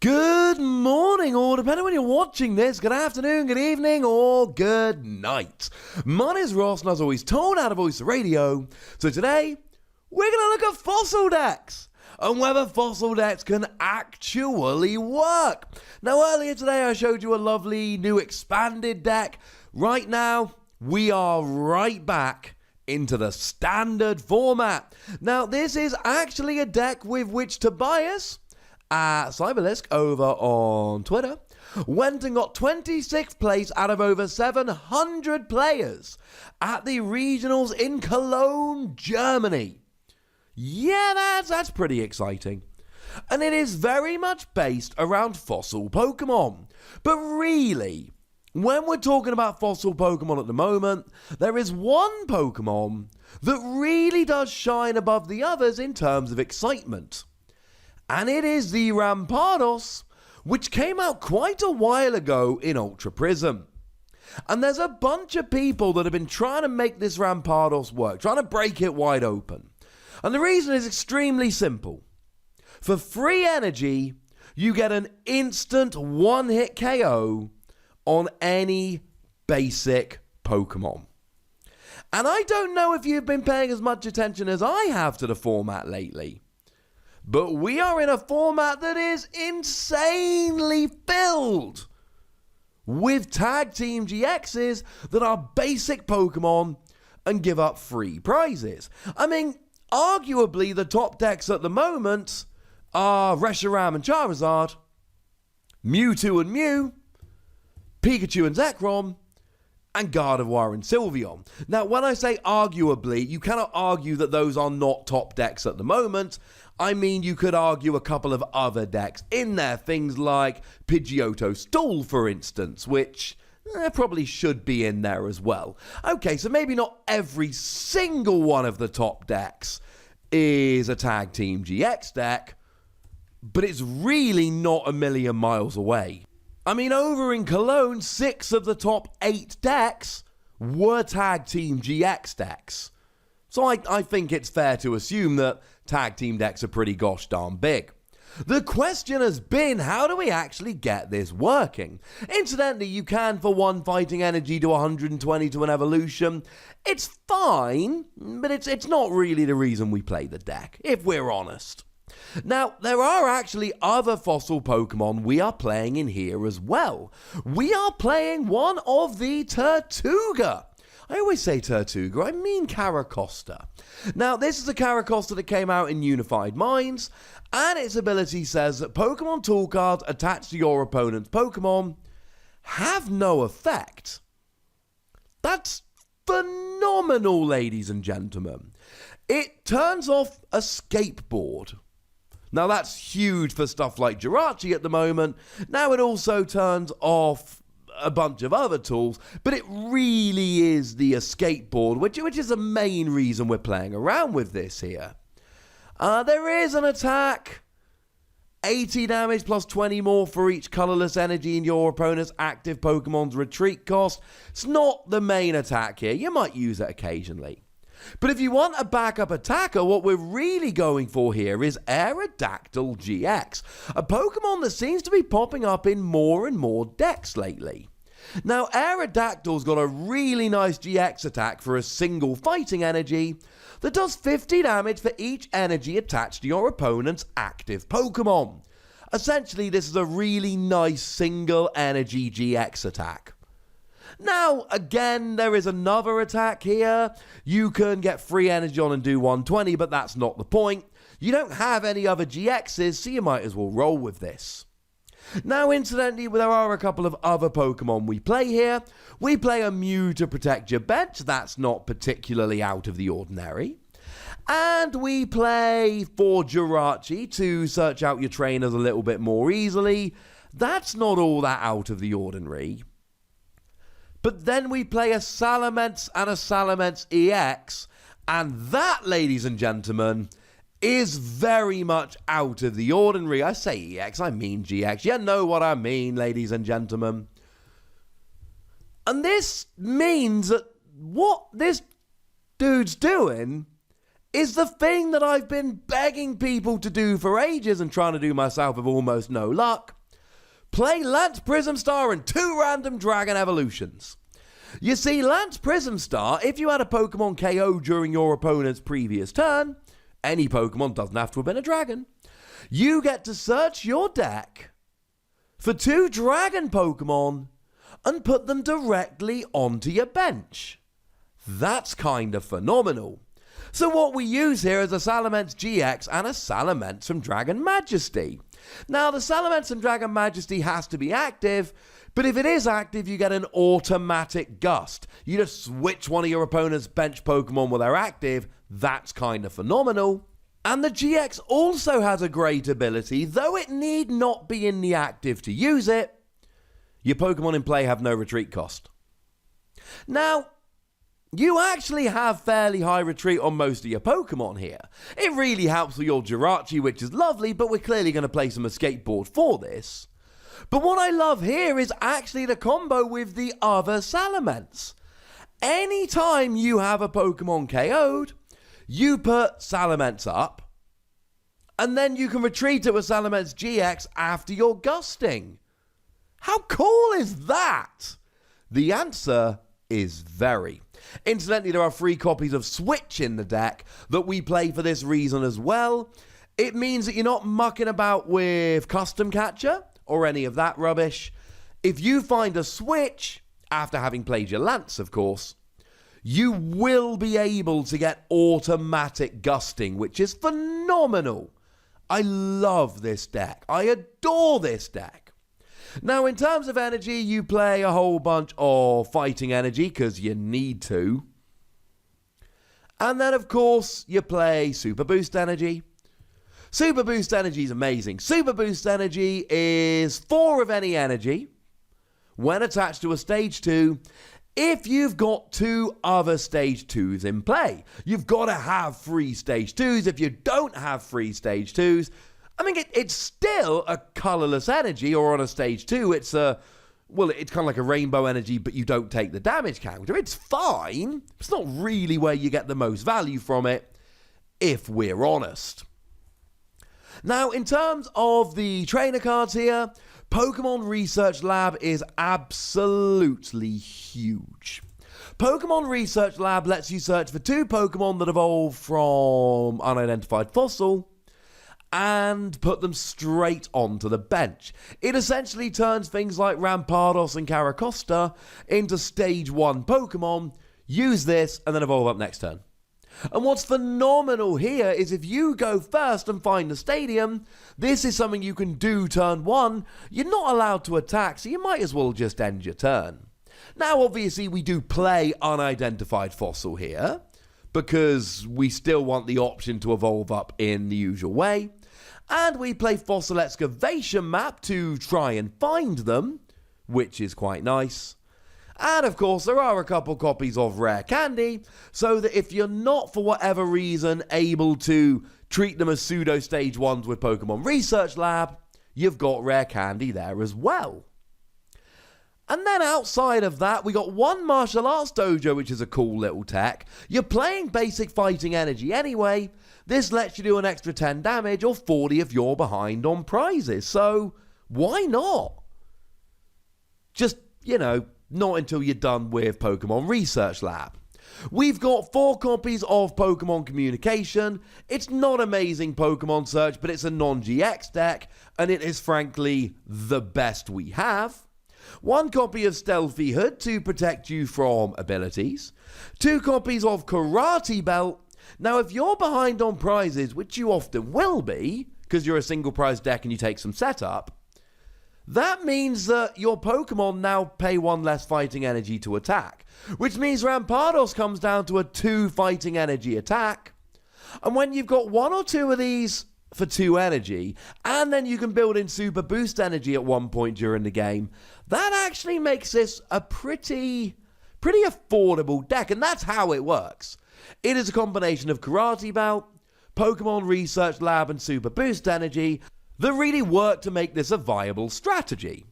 Good morning, or depending on when you're watching this, good afternoon, good evening, or good night. My name is Ross, and as always, Tone out of Voice Radio. So today, we're going to look at fossil decks and whether fossil decks can actually work. Now, earlier today, I showed you a lovely new expanded deck. Right now, we are right back into the standard format. Now, this is actually a deck with which Tobias at Cyberlisk over on Twitter went and got 26th place out of over 700 players at the regionals in Cologne, Germany. Yeah, that's pretty exciting. And it is very much based around fossil Pokemon. But really, when we're talking about fossil Pokemon at the moment, there is one Pokemon that really does shine above the others in terms of excitement. And it is the Rampardos, which came out quite a while ago in Ultra Prism. And there's a bunch of people that have been trying to make this Rampardos work, trying to break it wide open. And the reason is extremely simple. For free energy, you get an instant one-hit KO on any basic Pokemon. And I don't know if you've been paying as much attention as I have to the format lately, but we are in a format that is insanely filled with Tag Team GXs that are basic Pokemon and give up free prizes. I mean, arguably the top decks at the moment are Reshiram and Charizard, Mewtwo and Mew, Pikachu and Zekrom, and Gardevoir and Sylveon. Now, when I say arguably, you cannot argue that those are not top decks at the moment. I mean, you could argue a couple of other decks in there, things like Pidgeotto Stool, for instance, which probably should be in there as well. Okay, so maybe not every single one of the top decks is a Tag Team GX deck, but it's really not a million miles away. I mean, over in Cologne, 6 of the top 8 decks were Tag Team GX decks. So I think it's fair to assume that Tag Team decks are pretty gosh darn big. The question has been, how do we actually get this working? Incidentally, you can for one fighting energy do 120 to an evolution. It's fine, but it's not really the reason we play the deck, if we're honest. Now, there are actually other fossil Pokemon we are playing in here as well. We are playing one of the Tortuga. I always say Tortuga, I mean Caracosta. Now, this is a Caracosta that came out in Unified Minds, and its ability says that Pokemon tool cards attached to your opponent's Pokemon have no effect. That's phenomenal, ladies and gentlemen. It turns off a skateboard. Now, that's huge for stuff like Jirachi at the moment. Now, it also turns off a bunch of other tools, but it really is the escape board, which is the main reason we're playing around with this here. There is an attack, 80 damage plus 20 more for each colorless energy in your opponent's active Pokemon's retreat cost. It's not the main attack here. You might use it occasionally. But if you want a backup attacker, what we're really going for here is Aerodactyl GX, a Pokemon that seems to be popping up in more and more decks lately. Now, Aerodactyl's got a really nice GX attack for a single fighting energy that does 50 damage for each energy attached to your opponent's active Pokemon. Essentially, this is a really nice single energy GX attack. Now, again, there is another attack here. You can get free energy on and do 120, but that's not the point. You don't have any other GXs, so you might as well roll with this. Now, incidentally, there are a couple of other Pokemon we play here. We play a Mew to protect your bench. That's not particularly out of the ordinary. And we play for Jirachi to search out your trainers a little bit more easily. That's not all that out of the ordinary. But then we play a Salamence and a Salamence EX, and that, ladies and gentlemen, is very much out of the ordinary. I say EX, I mean GX. You know what I mean, ladies and gentlemen. And this means that what this dude's doing is the thing that I've been begging people to do for ages and trying to do myself with almost no luck. Play Lance Prism Star and 2 random Dragon Evolutions. You see, Lance Prism Star, if you had a Pokemon KO during your opponent's previous turn, any Pokemon, doesn't have to have been a dragon, you get to search your deck for 2 dragon Pokemon and put them directly onto your bench. That's kind of phenomenal. So what we use here is a Salamence GX and a Salamence from Dragon Majesty. Now, the Salamence from Dragon Majesty has to be active, but if it is active, you get an automatic gust. You just switch one of your opponent's bench Pokemon when they're active. That's kind of phenomenal. And the GX also has a great ability, though it need not be in the active to use it. Your Pokemon in play have no retreat cost. Now, you actually have fairly high retreat on most of your Pokemon here. It really helps with your Jirachi, which is lovely, but we're clearly going to play some escape board for this. But what I love here is actually the combo with the other Salamence. Anytime you have a Pokemon KO'd, you put Salamence up, and then you can retreat it with Salamence GX after your gusting. How cool is that? The answer is very. Incidentally, there are 3 copies of Switch in the deck that we play for this reason as well. It means that you're not mucking about with Custom Catcher or any of that rubbish. If you find a Switch, after having played your Lance, of course, you will be able to get automatic gusting, which is phenomenal. I love this deck. I adore this deck. Now, in terms of energy, you play a whole bunch of fighting energy, because you need to. And then, of course, you play Super Boost Energy. Super Boost Energy is amazing. Super Boost Energy is 4 of any energy when attached to a Stage 2 if you've got 2 other Stage 2s in play. You've got to have 3 Stage 2s. If you don't have 3 Stage 2s, I mean, it's still a colorless energy, or on a Stage 2, it's kind of like a rainbow energy, but you don't take the damage counter. It's fine. It's not really where you get the most value from it, if we're honest. Now, in terms of the trainer cards here, Pokemon Research Lab is absolutely huge. Pokemon Research Lab lets you search for 2 Pokemon that evolve from unidentified fossil and put them straight onto the bench. It essentially turns things like Rampardos and Caracosta into Stage 1 Pokemon. Use this and then evolve up next turn. And what's phenomenal here is if you go first and find the stadium, this is something you can do turn 1. You're not allowed to attack, so you might as well just end your turn. Now, obviously, we do play unidentified fossil here, because we still want the option to evolve up in the usual way. And we play Fossil Excavation Map to try and find them, which is quite nice. And of course, there are a couple copies of Rare Candy, so that if you're not, for whatever reason, able to treat them as pseudo Stage 1s with Pokemon Research Lab, you've got Rare Candy there as well. And then outside of that, we got 1 Martial Arts Dojo, which is a cool little tech. You're playing basic fighting energy anyway. This lets you do an extra 10 damage or 40 if you're behind on prizes. So, why not? Just, not until you're done with Pokemon Research Lab. We've got 4 copies of Pokemon Communication. It's not amazing Pokemon search, but it's a non-GX deck, and it is frankly the best we have. 1 copy of Stealthy Hood to protect you from abilities. 2 copies of Karate Belt. Now, if you're behind on prizes, which you often will be, because you're a single prize deck and you take some setup, that means that your Pokemon now pay 1 less fighting energy to attack, which means Rampardos comes down to a 2 fighting energy attack. And when you've got 1 or 2 of these for 2 energy, and then you can build in Super Boost Energy at one point during the game, that actually makes this a pretty affordable deck, and that's how it works. It is a combination of Karate Belt, Pokemon Research Lab, and Super Boost Energy that really work to make this a viable strategy.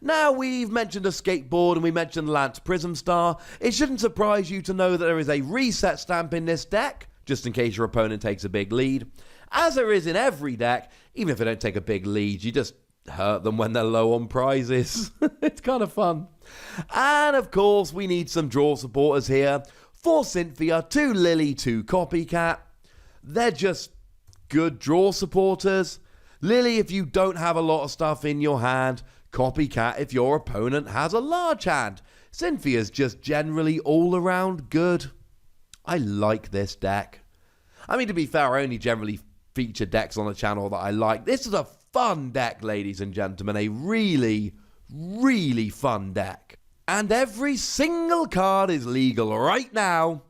Now, we've mentioned a skateboard and we mentioned Lance Prism Star. It shouldn't surprise you to know that there is a reset stamp in this deck, just in case your opponent takes a big lead. As there is in every deck, even if they don't take a big lead, you just hurt them when they're low on prizes. It's kind of fun. And of course, we need some draw supporters here. 4 Cynthia, 2 Lily, 2 Copycat. They're just good draw supporters. Lily, if you don't have a lot of stuff in your hand. Copycat, if your opponent has a large hand. Cynthia's just generally all around good. I like this deck. I mean, to be fair, I only generally feature decks on the channel that I like. This is a fun deck, ladies and gentlemen. A really, really fun deck. And every single card is legal right now.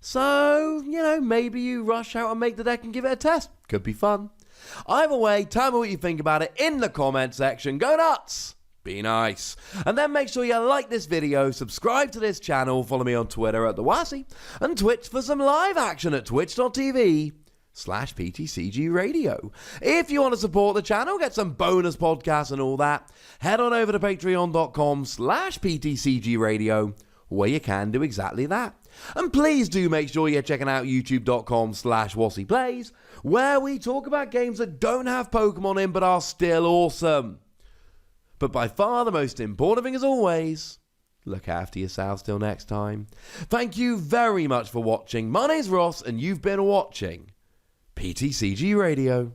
So, maybe you rush out and make the deck and give it a test. Could be fun. Either way, tell me what you think about it in the comment section. Go nuts! Be nice. And then make sure you like this video, subscribe to this channel, follow me on Twitter at TheWassy, and Twitch for some live action at twitch.tv/PTCGRadio. If you want to support the channel, get some bonus podcasts and all that, head on over to patreon.com/PTCGRadio, where you can do exactly that. And please do make sure you're checking out youtube.com/WassyPlays, where we talk about games that don't have Pokemon in but are still awesome. But by far the most important thing as always, look after yourselves till next time. Thank you very much for watching. My name's Ross and you've been watching PTCG Radio.